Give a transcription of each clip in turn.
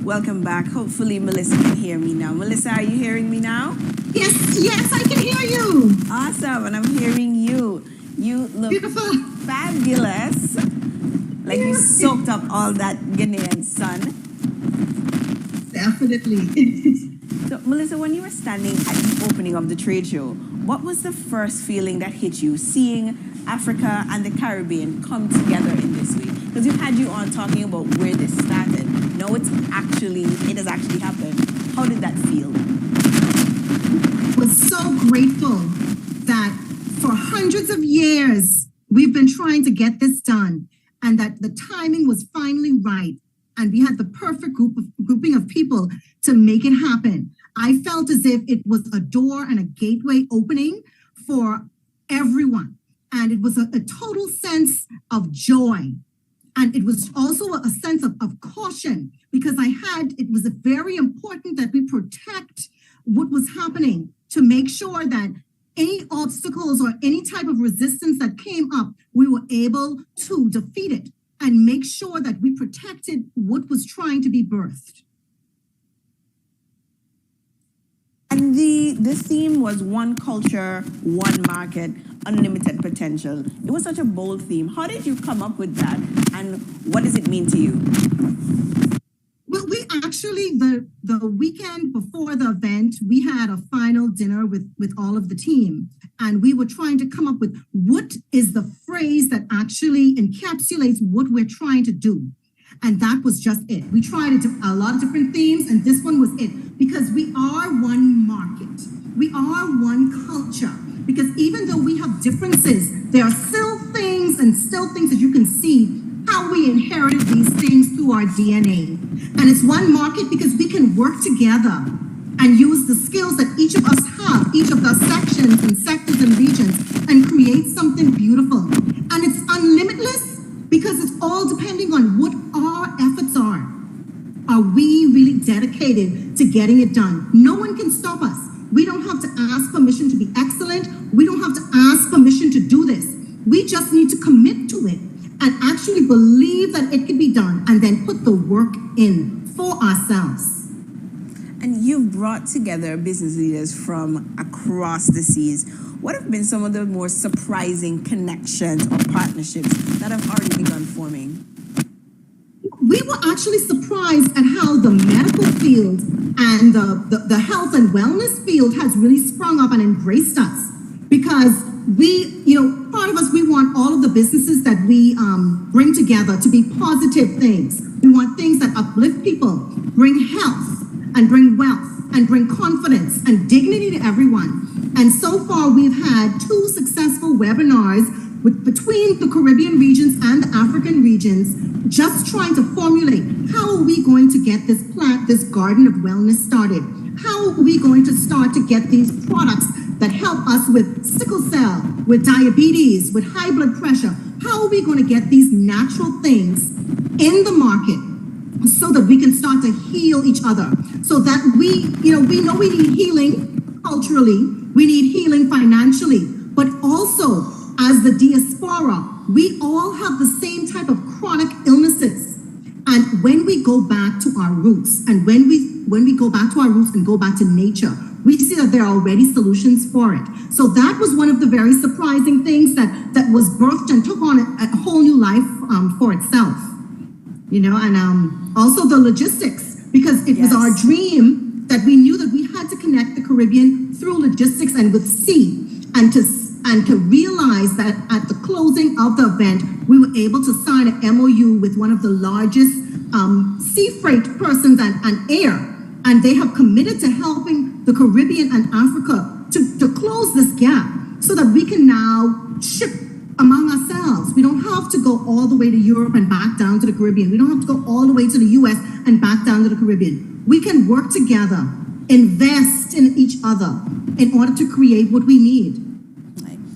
Welcome back. Hopefully Melissa can hear me now. Melissa, are you hearing me now? Yes, I can hear you. Awesome, and I'm hearing you. You look beautiful, fabulous. Like you soaked up all that Ghanaian sun. Definitely. So, Melissa, when you were standing at the opening of the trade show, what was the first feeling that hit you seeing Africa and the Caribbean come together in this way? Because we've had you on talking about where this started. Now it has actually happened. How did that feel? I was so grateful that for hundreds of years, we've been trying to get this done, and that the timing was finally right. And we had the perfect grouping of people to make it happen. I felt as if it was a door and a gateway opening for everyone. And it was a total sense of joy. And it was also a sense of caution, because it was very important that we protect what was happening, to make sure that any obstacles or any type of resistance that came up, we were able to defeat it and make sure that we protected what was trying to be birthed. And the theme was one culture, one market, unlimited potential. It was such a bold theme. How did you come up with that, and what does it mean to you? Well, we actually, the weekend before the event, we had a final dinner with all of the team. And we were trying to come up with what is the phrase that actually encapsulates what we're trying to do. And that was just it. We tried a lot of different themes, and this one was it. Because we are one market. We are one culture. Because even though we have differences, there are still things that you can see how we inherited these things through our DNA. And it's one market because we can work together and use the skills that each of us have, each of the sections and sectors and regions, and create something beautiful. And it's unlimitless because it's all depending on what our efforts are. Are we really dedicated to getting it done? No one can stop us. We don't have to ask permission to be excellent. We don't have to ask permission to do this. We just need to commit to it and actually believe that it can be done, and then put the work in for ourselves. And you've brought together business leaders from across the seas. What have been some of the more surprising connections or partnerships that have already begun forming? We were actually surprised at how the medical field and the health and wellness field has really sprung up and embraced us, because part of us, we want all of the businesses that we bring together to be positive things. We want things that uplift people, bring health and bring wealth and bring confidence and dignity to everyone. And so far, we've had 2 successful webinars between the Caribbean regions and the African regions, just trying to formulate, how are we going to get this garden of wellness started? How are we going to start to get these products that help us with sickle cell, with diabetes, with high blood pressure? How are we going to get these natural things in the market so that we can start to heal each other? So that we know we need healing culturally, we need healing financially, but also as the diaspora, we all have the same type of chronic illnesses. And when we go back to our roots, and when we go back to our roots and go back to nature, we see that there are already solutions for it. So that was one of the very surprising things that was birthed and took on a whole new life for itself. And also the logistics, because it was our dream that we knew that we had to connect the Caribbean through logistics and with sea, and to realize that at the closing of the event, we were able to sign an MOU with one of the largest sea freight persons and air. And they have committed to helping the Caribbean and Africa to close this gap so that we can now ship among ourselves. We don't have to go all the way to Europe and back down to the Caribbean. We don't have to go all the way to the US and back down to the Caribbean. We can work together, invest in each other in order to create what we need.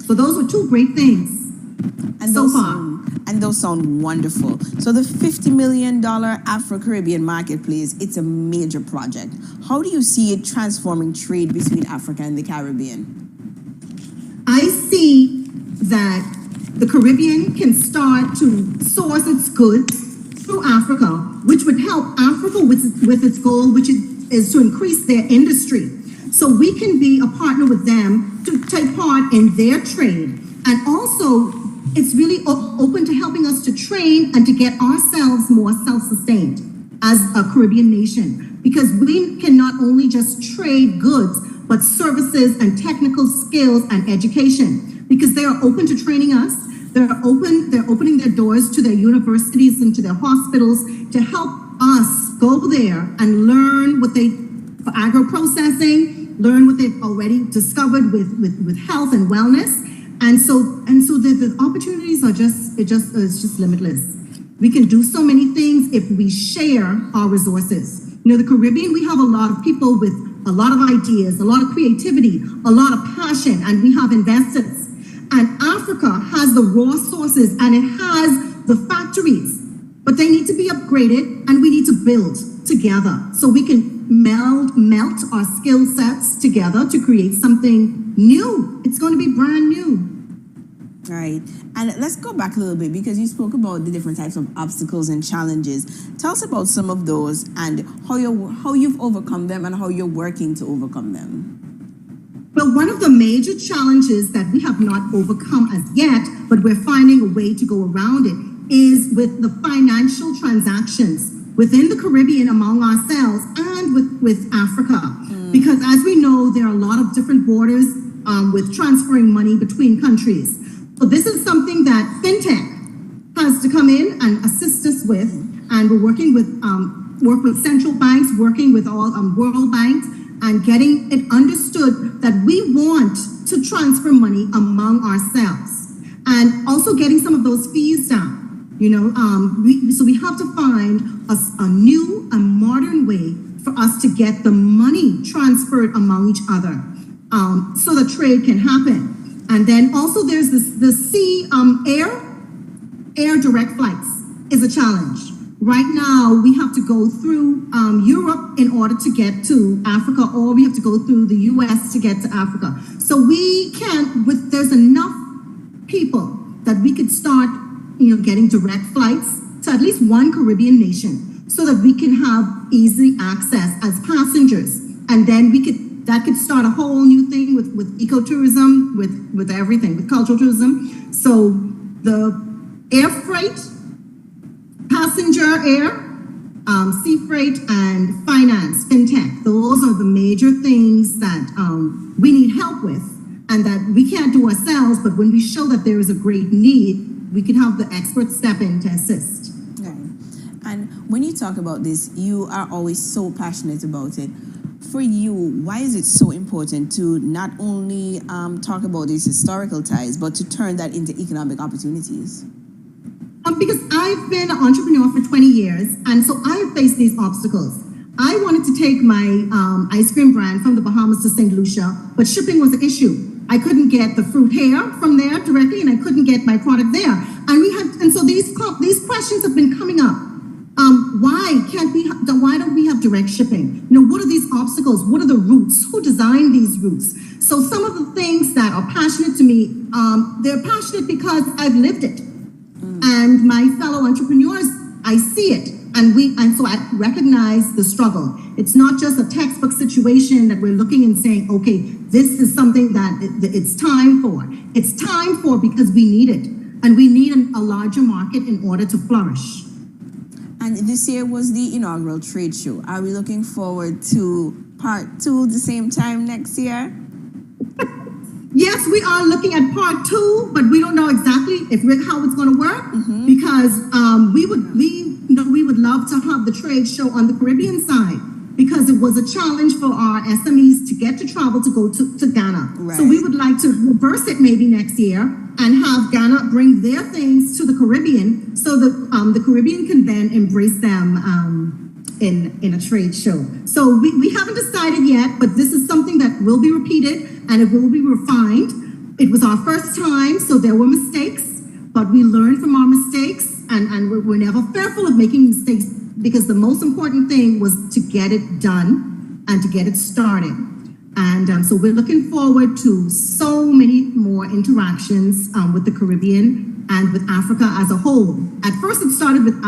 So those were 2 great things so far. And those sound wonderful. So the $50 million Afro-Caribbean marketplace, it's a major project. How do you see it transforming trade between Africa and the Caribbean? I see that the Caribbean can start to source its goods through Africa, which would help Africa with its goal, which is to increase their industry. So we can be a partner with them to take part in their trade. And also, it's really open to helping us to train and to get ourselves more self-sustained as a Caribbean nation, because we can not only just trade goods, but services and technical skills and education, because they are open to training us. They're opening their doors to their universities and to their hospitals to help us go there and learn what they, for agro-processing, learn what they've already discovered with health and wellness. And so the opportunities are just limitless. We can do so many things if we share our resources. You know, the Caribbean, we have a lot of people with a lot of ideas, a lot of creativity, a lot of passion, and we have investors. And Africa has the raw sources and it has the factories, but they need to be upgraded and we need to build together so we can melt our skill sets together to create something new. It's going to be brand new. Right. And let's go back a little bit, because you spoke about the different types of obstacles and challenges. Tell us about some of those and how you've overcome them and how you're working to overcome them. Well, one of the major challenges that we have not overcome as yet, but we're finding a way to go around it, is with the financial transactions within the Caribbean among ourselves and with Africa. Because as we know, there are a lot of different borders with transferring money between countries. So this is something that FinTech has to come in and assist us with, and we're working with central banks, working with all world banks, and getting it understood that we want to transfer money among ourselves, and also getting some of those fees down. You know, so we have to find a new and modern way for us to get the money transferred among each other, so that trade can happen. And then also there's the sea, air direct flights is a challenge. Right now, we have to go through Europe in order to get to Africa, or we have to go through the US to get to Africa. So we can't, there's enough people that we could start, you know, getting direct flights to at least one Caribbean nation so that we can have easy access as passengers. And then that could start a whole new thing with ecotourism, with everything, with cultural tourism. So the air freight, passenger air, sea freight, and finance, FinTech, those are the major things that we need help with and that we can't do ourselves, but when we show that there is a great need, we can have the experts step in to assist. Okay. And when you talk about this, you are always so passionate about it. For you, why is it so important to not only talk about these historical ties, but to turn that into economic opportunities? Because I've been an entrepreneur for 20 years, and so I've faced these obstacles. I wanted to take my ice cream brand from the Bahamas to St. Lucia, but shipping was an issue. I couldn't get the fruit hair from there directly, and I couldn't get my product there. And so these questions have been coming up. Why don't we have direct shipping? You know, what are these obstacles? What are the routes? Who designed these routes? So some of the things that are passionate to me, they're passionate because I've lived it. And my fellow entrepreneurs, I see it. And so I recognize the struggle. It's not just a textbook situation that we're looking and saying, okay, this is something that it's time for. It's time for because we need it. And we need a larger market in order to flourish. And this year was the inaugural trade show. Are we looking forward to part 2 the same time next year? Yes, we are looking at part 2, but we don't know exactly how it's going to work, because we would love to have the trade show on the Caribbean side, because it was a challenge for our SMEs to get to travel to go to Ghana. Right. So we would like to reverse it maybe next year and have Ghana bring their things to the Caribbean, so that the Caribbean can then embrace them in a trade show. So we haven't decided yet, but this is something that will be repeated and it will be refined. It was our first time, so there were mistakes, but we learned from our mistakes, and we're never fearful of making mistakes, because the most important thing was to get it done and to get it started. And so we're looking forward to so many more interactions with the Caribbean and with Africa as a whole. At first, it started with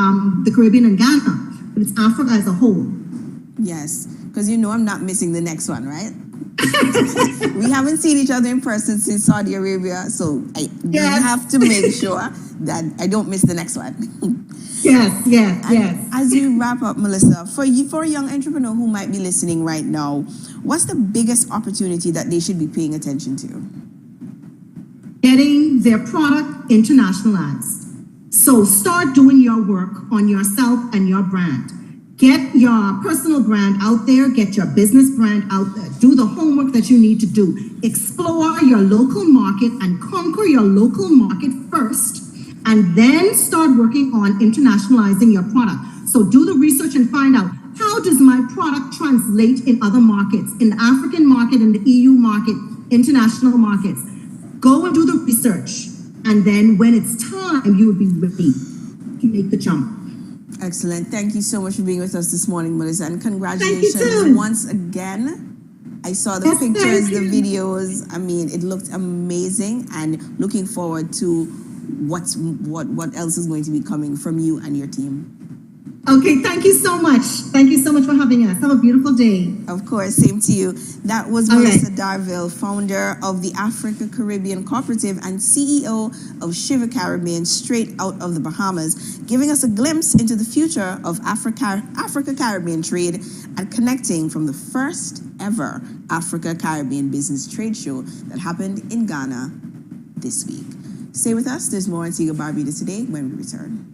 the Caribbean and Ghana, but it's Africa as a whole. Yes, because you know I'm not missing the next one, right? We haven't seen each other in person since Saudi Arabia, so I have to make sure that I don't miss the next one. Yes. As you wrap up, Melissa, for a young entrepreneur who might be listening right now, what's the biggest opportunity that they should be paying attention to? Getting their product internationalized. So start doing your work on yourself and your brand. Get your personal brand out there, get your business brand out there. Do the homework that you need to do. Explore your local market and conquer your local market first, and then start working on internationalizing your product. So do the research and find out, how does my product translate in other markets, in the African market, in the EU market, international markets. Go and do the research, and then when it's time, you will be ready to make the jump. Excellent. Thank you so much for being with us this morning, Melissa, and congratulations once again. I saw the pictures, the videos. I mean, it looked amazing, and looking forward to what else is going to be coming from you and your team. Okay, thank you so much. Thank you so much for having us. Have a beautiful day. Of course, same to you. That was Melissa Darville, founder of the Africa Caribbean Cooperative and CEO of Shiver Caribbean, straight out of the Bahamas, giving us a glimpse into the future of Africa Caribbean trade and connecting from the first ever Africa Caribbean Business Trade Show that happened in Ghana this week. Stay with us. There's more Antigua Barbuda Today when we return.